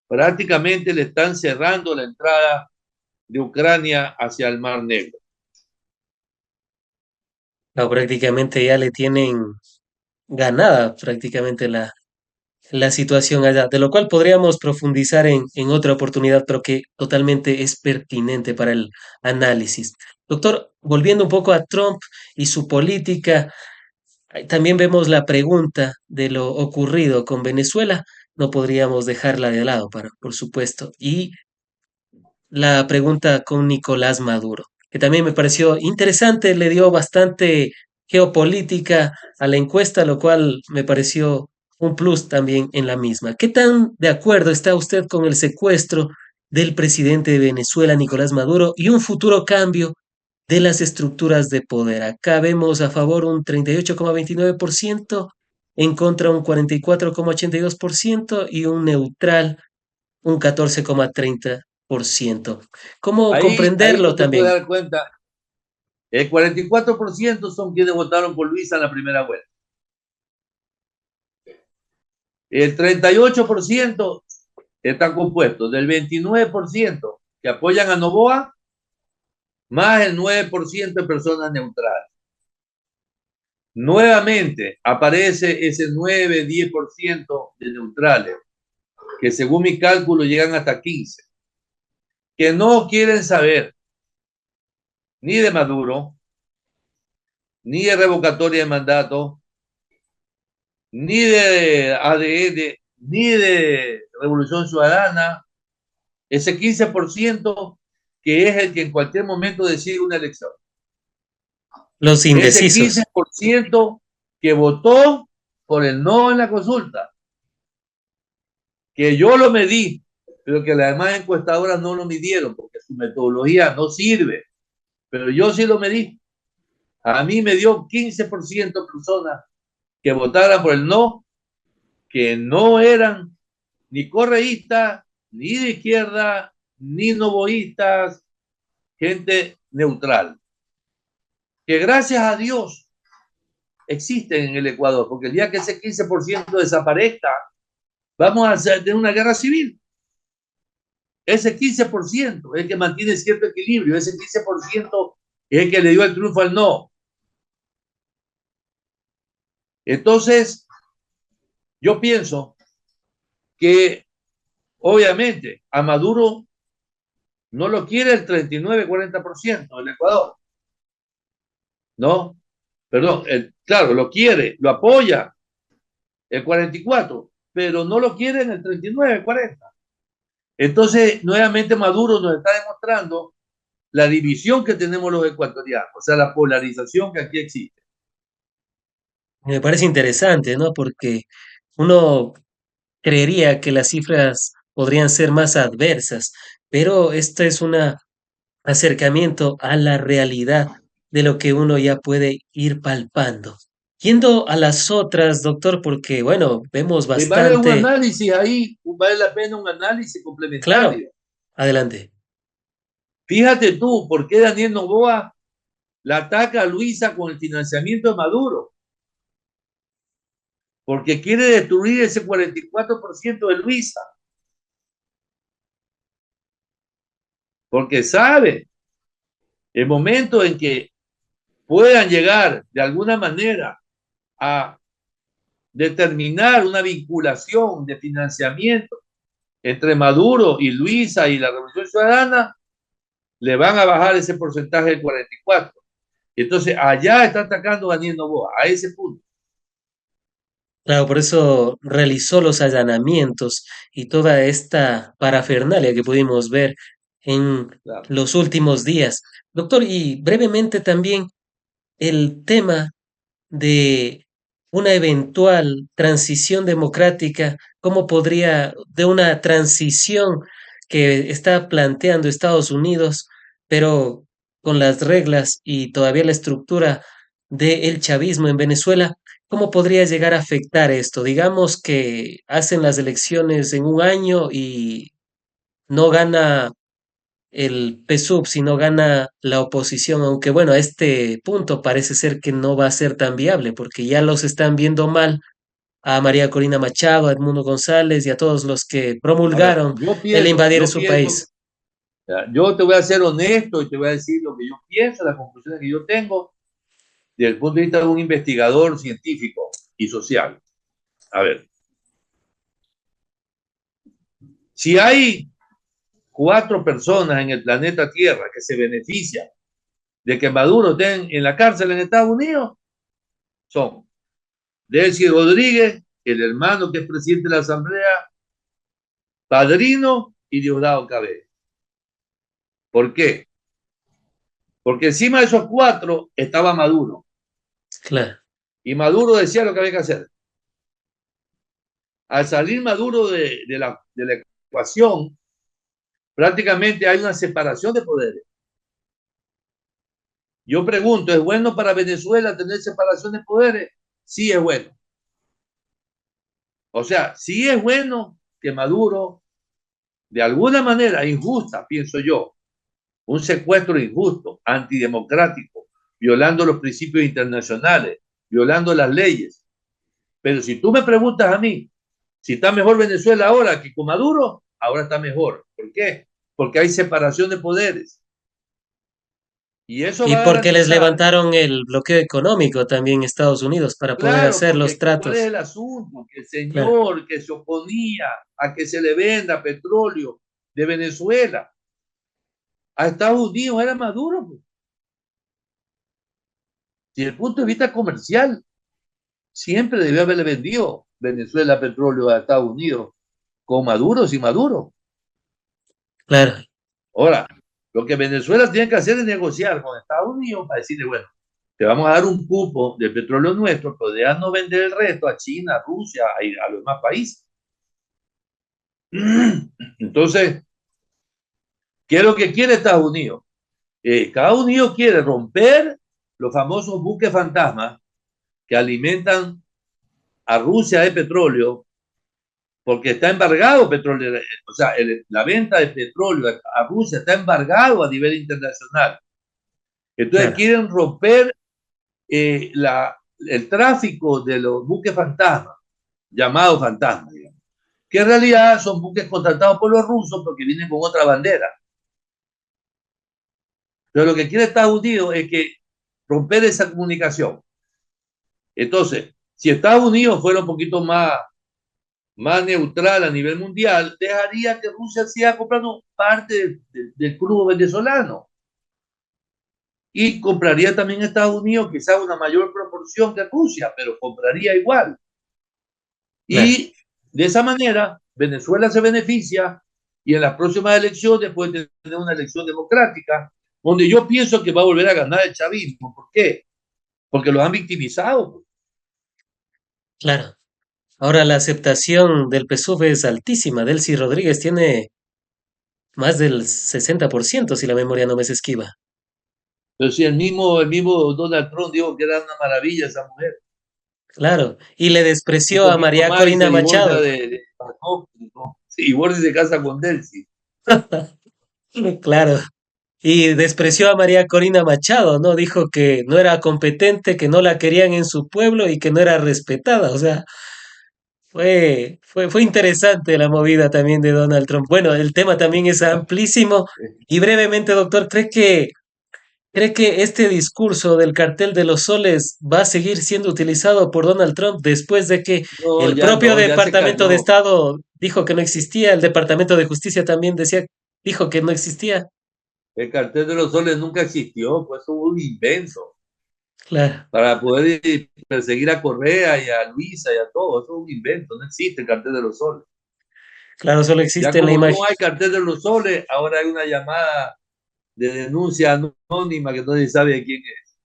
prácticamente le están cerrando la entrada de Ucrania hacia el Mar Negro. No, prácticamente ya le tienen ganada prácticamente la situación allá, de lo cual podríamos profundizar en otra oportunidad, pero que totalmente es pertinente para el análisis. Doctor, volviendo un poco a Trump y su política, también vemos la pregunta de lo ocurrido con Venezuela, no podríamos dejarla de lado, por supuesto, y la pregunta con Nicolás Maduro, que también me pareció interesante, le dio bastante geopolítica a la encuesta, lo cual me pareció un plus también en la misma. ¿Qué tan de acuerdo está usted con el secuestro del presidente de Venezuela, Nicolás Maduro, y un futuro cambio de las estructuras de poder? Acá vemos a favor un 38,29%, en contra un 44,82% y un neutral un 14,30%. ¿Cómo Ahí comprenderlo tú te puedes también? dar cuenta, el 44% son quienes votaron por Luisa en la primera vuelta. El 38% está compuesto del 29% que apoyan a Noboa, más el 9% de personas neutrales. Nuevamente aparece ese 9-10% de neutrales, que según mi cálculo llegan hasta 15, que no quieren saber ni de Maduro, ni de revocatoria de mandato, ni de ADN, ni de Revolución Ciudadana, ese 15% que es el que en cualquier momento decide una elección. Los Ese indecisos. 15% que votó por el no en la consulta, que yo lo medí, pero que las demás encuestadoras no lo midieron porque su metodología no sirve, pero yo sí lo medí. A mí me dio 15% de personas que votaran por el no, que no eran ni correístas, ni de izquierda, ni novoístas, gente neutral, que gracias a Dios existen en el Ecuador, porque el día que ese 15% desaparezca, vamos a tener una guerra civil. Ese 15% es el que mantiene cierto equilibrio, ese 15% es el que le dio el triunfo al no. Entonces, yo pienso que obviamente a Maduro no lo quiere el 39-40% del Ecuador, ¿no? Perdón, claro, lo quiere, lo apoya el 44%, pero no lo quiere en el 39-40%. Entonces, nuevamente Maduro nos está demostrando la división que tenemos los ecuatorianos, o sea, la polarización que aquí existe. Me parece interesante, ¿no? Porque uno creería que las cifras podrían ser más adversas, pero esto es un acercamiento a la realidad de lo que uno ya puede ir palpando. Yendo a las otras, doctor, porque bueno, vemos Y vale un bastante, análisis ahí, vale la pena un análisis claro, complementario. adelante. Fíjate tú, ¿por qué Daniel Noboa la ataca a Luisa con el financiamiento de Maduro? Porque quiere destruir ese 44% de Luisa. Porque sabe el momento en que puedan llegar de alguna manera a determinar una vinculación de financiamiento entre Maduro y Luisa y la Revolución Ciudadana, le van a bajar ese porcentaje del 44%. Entonces, allá está atacando Daniel Noboa, a ese punto. Claro, por eso realizó los allanamientos y toda esta parafernalia que pudimos ver en Claro. los últimos días. Doctor, y brevemente también el tema de una eventual transición democrática, cómo podría, de una transición que está planteando Estados Unidos, pero con las reglas y todavía la estructura del chavismo en Venezuela, ¿cómo podría llegar a afectar esto? Digamos que hacen las elecciones en un año y no gana el PSUV, sino gana la oposición, aunque bueno, a este punto parece ser que no va a ser tan viable, porque ya los están viendo mal a María Corina Machado, a Edmundo González y a todos los que A ver, promulgaron el invadir su país. yo te voy a ser honesto y te voy a decir lo que yo pienso, las conclusiones que yo tengo desde el punto de vista de un investigador científico y social. A ver, si hay 4 personas en el planeta Tierra que se benefician de que Maduro esté en la cárcel en Estados Unidos, son Delcy Rodríguez, el hermano que es presidente de la Asamblea, Padrino y Diosdado Cabello. ¿Por qué? Porque encima de esos 4 estaba Maduro. Claro, Y Maduro decía lo que había que hacer. Al salir Maduro de la ecuación, prácticamente hay una separación de poderes. Yo pregunto, ¿es bueno para Venezuela tener separación de poderes? Sí es bueno. O sea, sí es bueno que Maduro, de alguna manera injusta, pienso yo, un secuestro injusto, antidemocrático, violando los principios internacionales, violando las leyes. Pero si tú me preguntas a mí, si está mejor Venezuela ahora que con Maduro, ahora está mejor. ¿Por qué? Porque hay separación de poderes. Y eso y va a porque les garantizar, levantaron el bloqueo económico también Estados Unidos para poder claro, hacer los porque ¿cuál es tratos. el asunto? Que el Claro. señor que se oponía a que se le venda petróleo de Venezuela a Estados Unidos era Maduro. Pues. Desde el punto de vista comercial, siempre debió haberle vendido Venezuela petróleo a Estados Unidos con Maduro, sin Maduro. Claro, Ahora, lo que Venezuela tiene que hacer es negociar con Estados Unidos para decirle, bueno, te vamos a dar un cupo de petróleo nuestro, pero no vender el resto a China, a Rusia, a los demás países. Entonces, ¿qué es lo que quiere Estados Unidos? Estados Unidos quiere romper los famosos buques fantasmas que alimentan a Rusia de petróleo porque está embargado petróleo, o sea, la venta de petróleo a Rusia está embargado a nivel internacional. Entonces claro, quieren romper el tráfico de los buques fantasmas, llamados fantasmas, digamos, que en realidad son buques contratados por los rusos porque vienen con otra bandera. Pero lo que quiere Estados Unidos es que romper esa comunicación. Entonces, si Estados Unidos fuera un poquito más neutral a nivel mundial, dejaría que Rusia siga comprando parte del crudo venezolano y compraría también Estados Unidos quizás una mayor proporción que Rusia, pero compraría igual. claro. Y de esa manera, Venezuela se beneficia y en las próximas elecciones puede tener una elección democrática, donde yo pienso que va a volver a ganar el chavismo. ¿Por qué? Porque los han victimizado. Claro. Ahora la aceptación del PSUV es altísima. Delcy Rodríguez tiene más del 60% si la memoria no me es esquiva. Pero si el mismo Donald Trump dijo que era una maravilla esa mujer. Claro. Y le Un despreció a poquito María más y se Corina divorcia Machado. de ¿no? Se divorcia y se casa con Delcy. Claro. Y despreció a María Corina Machado, ¿no? Dijo que no era competente, que no la querían en su pueblo y que no era respetada. O sea, fue interesante la movida también de Donald Trump. Bueno, el tema también es amplísimo. Y brevemente, doctor, cree que este discurso del cartel de los soles va a seguir siendo utilizado por Donald Trump después de que No, el ya propio no, ya se Departamento de cayó. Estado dijo que no existía, el Departamento de Justicia también dijo que no existía? El cartel de los soles nunca existió, pues fue un invento Claro, para poder perseguir a Correa y a Luisa y a todos. Eso es un invento, no existe el cartel de los soles. claro, solo Ya existe en la como imagen. no hay cartel de los soles, ahora hay una llamada de denuncia anónima que no se sabe de quién es.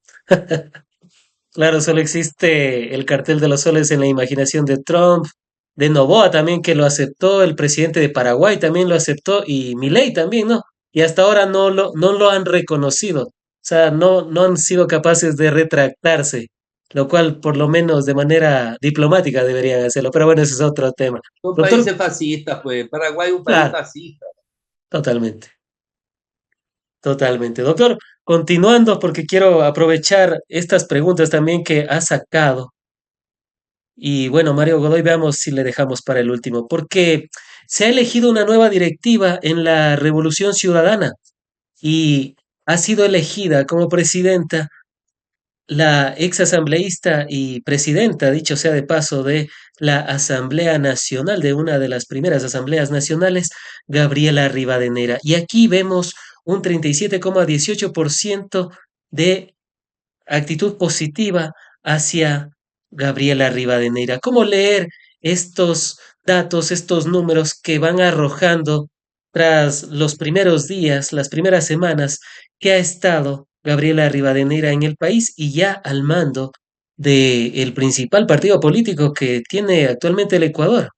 Claro, solo existe el cartel de los soles en la imaginación de Trump, de Noboa también que lo aceptó, el presidente de Paraguay también lo aceptó y Milei también, ¿no? Y hasta ahora no lo han reconocido. sea, no han sido capaces de retractarse, lo cual por lo menos de manera diplomática deberían hacerlo. Pero bueno, ese es otro tema. Son Doctor, países fascistas, pues. Paraguay es un país claro, fascista. totalmente, totalmente. Doctor, continuando porque quiero aprovechar estas preguntas también que ha sacado. Y bueno, Mario Godoy, veamos si le dejamos para el último, porque se ha elegido una nueva directiva en la Revolución Ciudadana y ha sido elegida como presidenta la ex asambleísta y presidenta, dicho sea de paso, de la Asamblea Nacional, de una de las primeras asambleas nacionales, Gabriela Rivadeneira. Y aquí vemos un 37,18% de actitud positiva hacia Gabriela Rivadeneira. ¿Cómo leer estos datos, estos números que van arrojando tras los primeros días, las primeras semanas que ha estado Gabriela Rivadeneira en el país y ya al mando del principal partido político que tiene actualmente el Ecuador?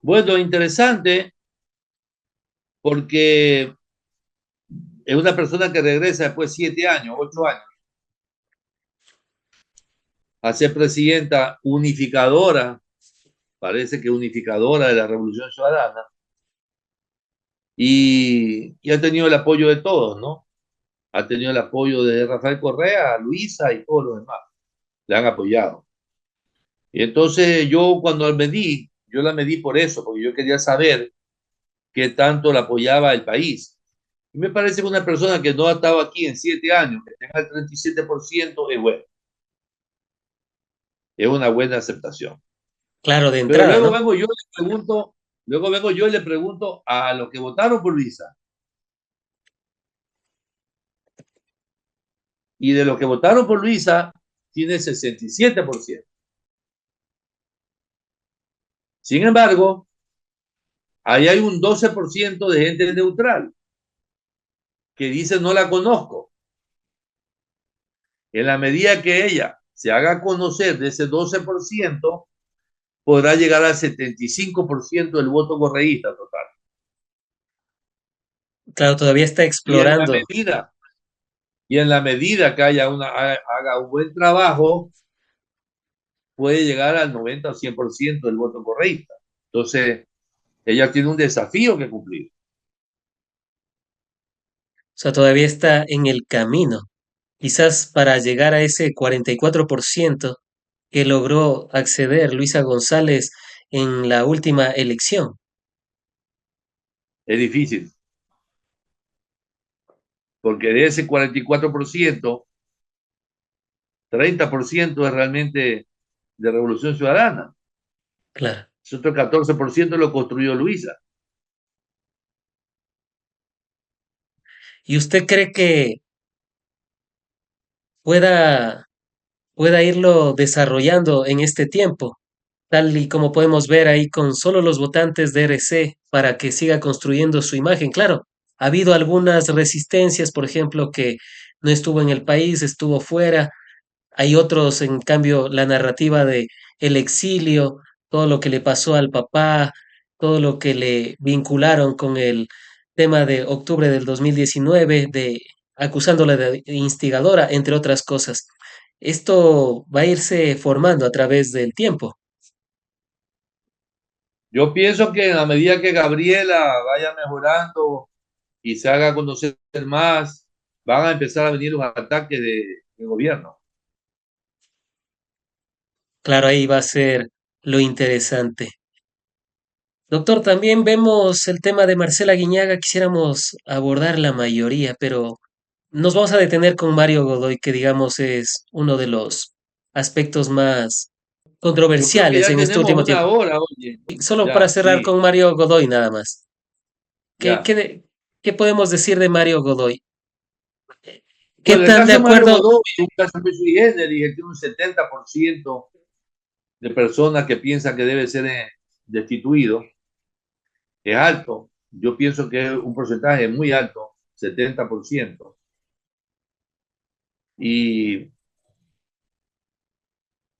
Bueno, interesante porque es una persona que regresa después de 7 años, 8 años, a ser presidenta unificadora, parece que unificadora de la Revolución Ciudadana, y ha tenido el apoyo de todos, ¿no? Ha tenido el apoyo de Rafael Correa, Luisa y todos los demás. Le han apoyado. Y entonces yo cuando la medí, yo la medí por eso, porque yo quería saber qué tanto la apoyaba el país. Y me parece que una persona que no ha estado aquí en 7 años, que tenga el 37%, es bueno. Es una buena aceptación. Claro, de Pero entrada, luego ¿no? vengo yo y le pregunto, luego vengo yo y le pregunto a los que votaron por Luisa. Y de los que votaron por Luisa, tiene 67%. Sin embargo, ahí hay un 12% de gente neutral que dice no la conozco. En la medida que ella se haga conocer de ese 12%, podrá llegar al 75% del voto correísta total. Claro, todavía está Y en la explorando. medida, y en la medida que haga un buen trabajo, puede llegar al 90 o 100% del voto correísta. Entonces, ella tiene un desafío que cumplir. O sea, todavía está en el camino. Quizás para llegar a ese 44% que logró acceder Luisa González en la última elección. Es difícil, porque de ese 44%, 30% es realmente de Revolución Ciudadana. Claro. Ese otro 14% lo construyó Luisa. ¿Y usted cree que pueda, pueda irlo desarrollando en este tiempo? Tal y como podemos ver ahí con solo los votantes de RC para que siga construyendo su imagen. Claro, ha habido algunas resistencias, por ejemplo, que no estuvo en el país, estuvo fuera. Hay otros, en cambio, la narrativa de el exilio, todo lo que le pasó al papá, todo lo que le vincularon con el tema de octubre del 2019, de acusándola de instigadora, entre otras cosas. Esto va a irse formando a través del tiempo. Yo pienso que a medida que Gabriela vaya mejorando y se haga conocer más, van a empezar a venir los ataques de gobierno. Claro, ahí va a ser lo interesante. Doctor, también vemos el tema de Marcela Guiñaga, quisiéramos abordar la mayoría, pero nos vamos a detener con Mario Godoy, que digamos es uno de los aspectos más Yo creo que controversiales ya en este tenemos último una tiempo. hora, oye. Y solo para Ya, cerrar sí, con Mario Godoy nada más. ¿Qué, ya. qué, qué podemos decir de Mario Godoy? ¿Qué Bueno, el tan de caso de Mario acuerdo? Godoy es un caso muy sui generis, tiene un 70% de personas que piensan que debe ser destituido. Es alto. Yo pienso que es un porcentaje muy alto, 70%. Y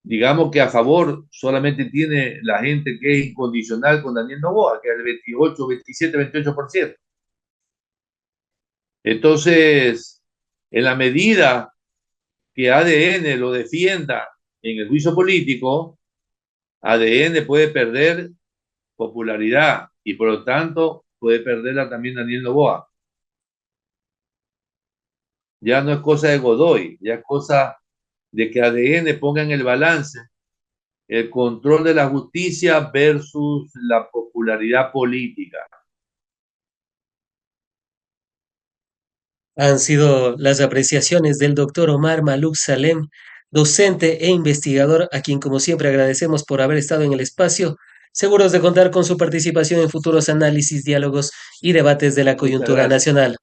digamos que a favor solamente tiene la gente que es incondicional con Daniel Noboa, que es el 28, 27, 28%. Entonces, en la medida que ADN lo defienda en el juicio político, ADN puede perder popularidad y por lo tanto puede perderla también Daniel Noboa. Ya no es cosa de Godoy, ya es cosa de que ADN ponga en el balance el control de la justicia versus la popularidad política. Han sido las apreciaciones del doctor Omar Maluk Salem, docente e investigador, a quien como siempre agradecemos por haber estado en el espacio, seguros de contar con su participación en futuros análisis, diálogos y debates de la Muchas coyuntura gracias. nacional.